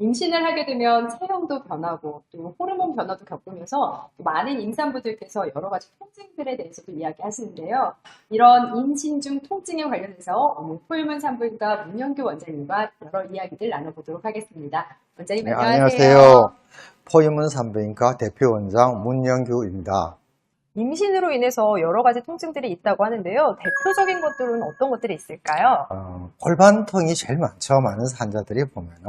임신을 하게 되면 체형도 변하고 또 호르몬 변화도 겪으면서 많은 임산부들께서 여러 가지 통증들에 대해서도 이야기하시는데요. 이런 임신 중 통증에 관련해서 오늘 포유문 산부인과 문영규 원장님과 여러 이야기들 나눠보도록 하겠습니다. 원장님 네, 안녕하세요. 안녕하세요. 포유문 산부인과 대표원장 문영규입니다. 임신으로 인해서 여러 가지 통증들이 있다고 하는데요. 대표적인 것들은 어떤 것들이 있을까요? 골반통이 제일 많죠. 많은 환자들이 보면은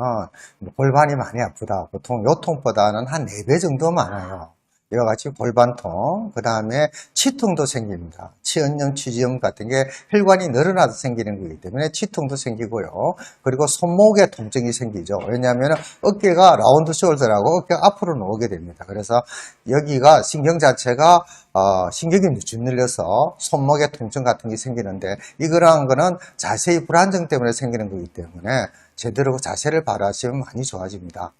골반이 많이 아프다. 보통 요통보다는 한 4배 정도 많아요. 이와 같이 골반통, 그 다음에 치통도 생깁니다. 치은염, 치지염 같은 게 혈관이 늘어나서 생기는 거기 때문에 치통도 생기고요. 그리고 손목에 통증이 생기죠. 왜냐하면 어깨가 라운드 숄더라고 어깨가 앞으로 나오게 됩니다. 그래서 여기가 신경 자체가 신경이 짓눌려서 손목에 통증 같은 게 생기는데, 이거랑 거는 자세히 불안정 때문에 생기는 거기 때문에 제대로 자세를 바라시면 많이 좋아집니다.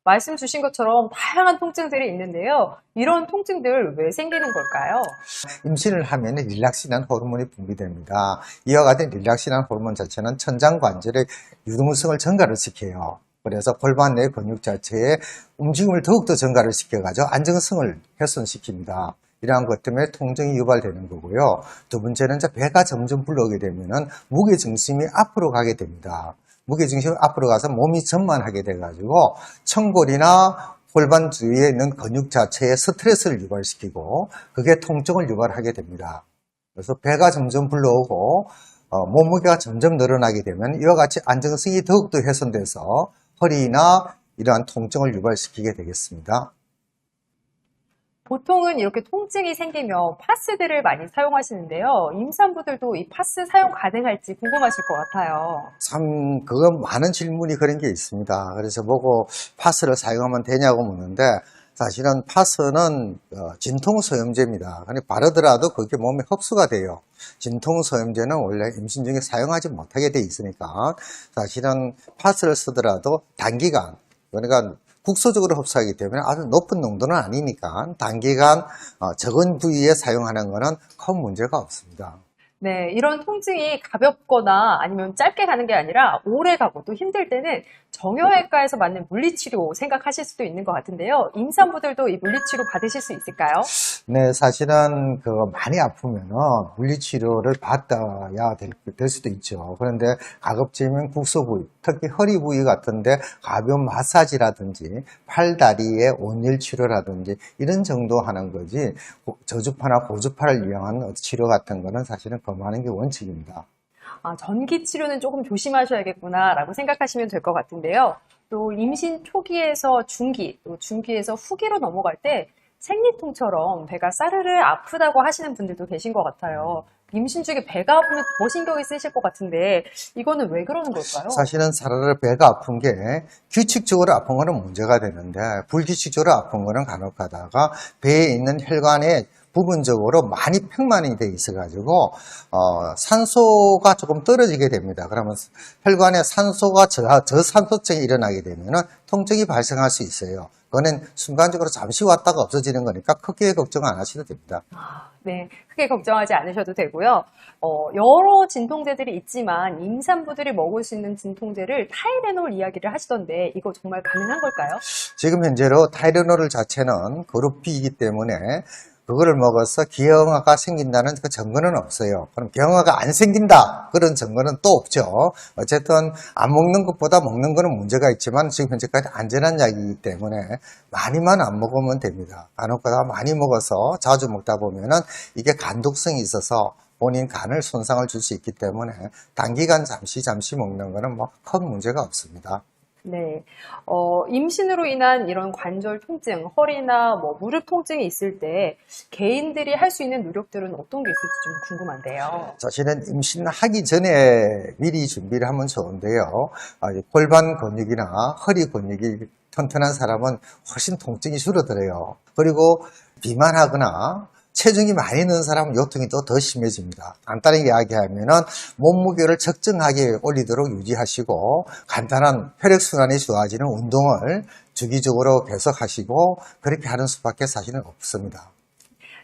말씀 주신 것처럼 다양한 통증들이 있는데요. 이런 통증들 왜 생기는 걸까요? 임신을 하면 릴락신한 호르몬이 분비됩니다. 이와 같은 릴락신한 호르몬 자체는 천장관절의 유동성을 증가를 시켜요. 그래서 골반 내 근육 자체의 움직임을 더욱더 증가를 시켜가지고 안정성을 훼손시킵니다. 이러한 것 때문에 통증이 유발되는 거고요. 두 번째는 이제 배가 점점 불러오게 되면은 무게중심이 앞으로 가게 됩니다. 무게중심이 앞으로 가서 몸이 전만하게 돼가지고 청골이나 골반 주위에 있는 근육 자체에 스트레스를 유발시키고 그게 통증을 유발하게 됩니다. 그래서 배가 점점 불러오고 몸무게가 점점 늘어나게 되면 이와 같이 안정성이 더욱더 훼손돼서 허리나 이러한 통증을 유발시키게 되겠습니다. 보통은 이렇게 통증이 생기면 파스들을 많이 사용하시는데요. 임산부들도 이 파스 사용 가능할지 궁금하실 것 같아요. 참, 그건 많은 질문이 그런 게 있습니다. 그래서 보고 파스를 사용하면 되냐고 묻는데, 사실은 파스는 진통소염제입니다. 근데 바르더라도 그게 몸에 흡수가 돼요. 진통소염제는 원래 임신 중에 사용하지 못하게 돼 있으니까, 사실은 파스를 쓰더라도 단기간, 그러니까 국소적으로 흡수하기 때문에 아주 높은 농도는 아니니까 단기간 적은 부위에 사용하는 것은 큰 문제가 없습니다. 네, 이런 통증이 가볍거나 아니면 짧게 가는 게 아니라 오래 가고 또 힘들 때는 정형외과에서 받는 물리치료 생각하실 수도 있는 것 같은데요. 임산부들도 이 물리치료 받으실 수 있을까요? 네, 사실은 많이 아프면은 물리치료를 받아야 될 수도 있죠. 그런데 가급적이면 국소 부위, 특히 허리 부위 같은데 가벼운 마사지라든지 팔다리의 온열 치료라든지 이런 정도 하는 거지, 저주파나 고주파를 이용한 치료 같은 거는 사실은 검하는 게 원칙입니다. 전기 치료는 조금 조심하셔야겠구나라고 생각하시면 될 것 같은데요. 또 임신 초기에서 중기, 또 중기에서 후기로 넘어갈 때 생리통처럼 배가 싸르르 아프다고 하시는 분들도 계신 것 같아요. 임신 중에 배가 아프면 더 신경이 쓰실 것 같은데 이거는 왜 그러는 걸까요? 사실은 사르르 배가 아픈 게 규칙적으로 아픈 거는 문제가 되는데, 불규칙적으로 아픈 거는 간혹 가다가 배에 있는 혈관에 부분적으로 많이 팽만이 돼 있어가지고 산소가 조금 떨어지게 됩니다. 그러면 혈관에 산소가 저산소증이 일어나게 되면 통증이 발생할 수 있어요. 그거는 순간적으로 잠시 왔다가 없어지는 거니까 크게 걱정 안 하셔도 됩니다. 네, 크게 걱정하지 않으셔도 되고요. 여러 진통제들이 있지만 임산부들이 먹을 수 있는 진통제를 타이레놀 이야기를 하시던데 이거 정말 가능한 걸까요? 지금 현재로 타이레놀 자체는 그룹 B이기 때문에 그거를 먹어서 기형아가 생긴다는 그 증거는 없어요. 그럼 기형아가 안 생긴다, 그런 증거는 또 없죠. 어쨌든 안 먹는 것보다 먹는 거는 문제가 있지만 지금 현재까지 안전한 약이기 때문에 많이만 안 먹으면 됩니다. 간혹 가다가 많이 먹어서 자주 먹다 보면은 이게 간독성이 있어서 본인 간을 손상을 줄 수 있기 때문에 단기간 잠시 먹는 거는 뭐 큰 문제가 없습니다. 네, 임신으로 인한 이런 관절 통증, 허리나 무릎 통증이 있을 때 개인들이 할 수 있는 노력들은 어떤 게 있을지 좀 궁금한데요. 사실은 임신하기 전에 미리 준비를 하면 좋은데요. 골반 근육이나 허리 근육이 튼튼한 사람은 훨씬 통증이 줄어들어요. 그리고 비만하거나 체중이 많이 는 사람은 요통이 또 더 심해집니다. 간단하게 이야기하면은 몸무게를 적정하게 올리도록 유지하시고 간단한 혈액순환이 좋아지는 운동을 주기적으로 계속하시고 그렇게 하는 수밖에 사실은 없습니다.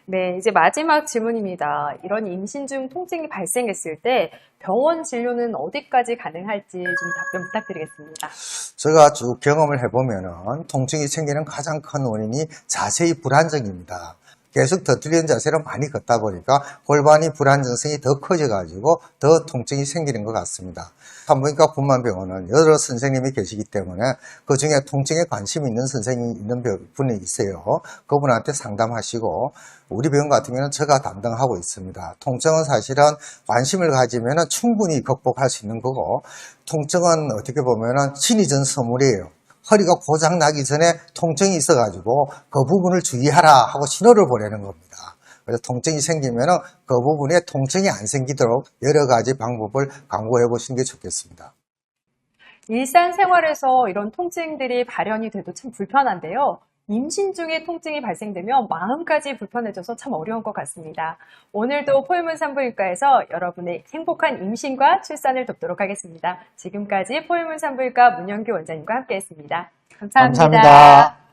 네, 이제 마지막 질문입니다. 이런 임신 중 통증이 발생했을 때 병원 진료는 어디까지 가능할지 좀 답변 부탁드리겠습니다. 제가 쭉 경험을 해보면은 통증이 생기는 가장 큰 원인이 자세히 불안정입니다. 계속 더틀리는 자세를 많이 걷다 보니까 골반이 불안정성이 더 커져가지고 더 통증이 생기는 것 같습니다. 산부인과 분만병원은 여러 선생님이 계시기 때문에 그 중에 통증에 관심 있는 선생님이 있는 분이 있어요. 그분한테 상담하시고 우리 병원 같은 경우는 제가 담당하고 있습니다. 통증은 사실은 관심을 가지면 충분히 극복할 수 있는 거고 통증은 어떻게 보면 신이 준 선물이에요. 허리가 고장 나기 전에 통증이 있어가지고 그 부분을 주의하라 하고 신호를 보내는 겁니다. 그래서 통증이 생기면 그 부분에 통증이 안 생기도록 여러 가지 방법을 강구해 보시는 게 좋겠습니다. 일상생활에서 이런 통증들이 발현이 돼도 참 불편한데요. 임신 중에 통증이 발생되면 마음까지 불편해져서 참 어려운 것 같습니다. 오늘도 포유문 산부인과에서 여러분의 행복한 임신과 출산을 돕도록 하겠습니다. 지금까지 포유문 산부인과 문영규 원장님과 함께했습니다. 감사합니다. 감사합니다.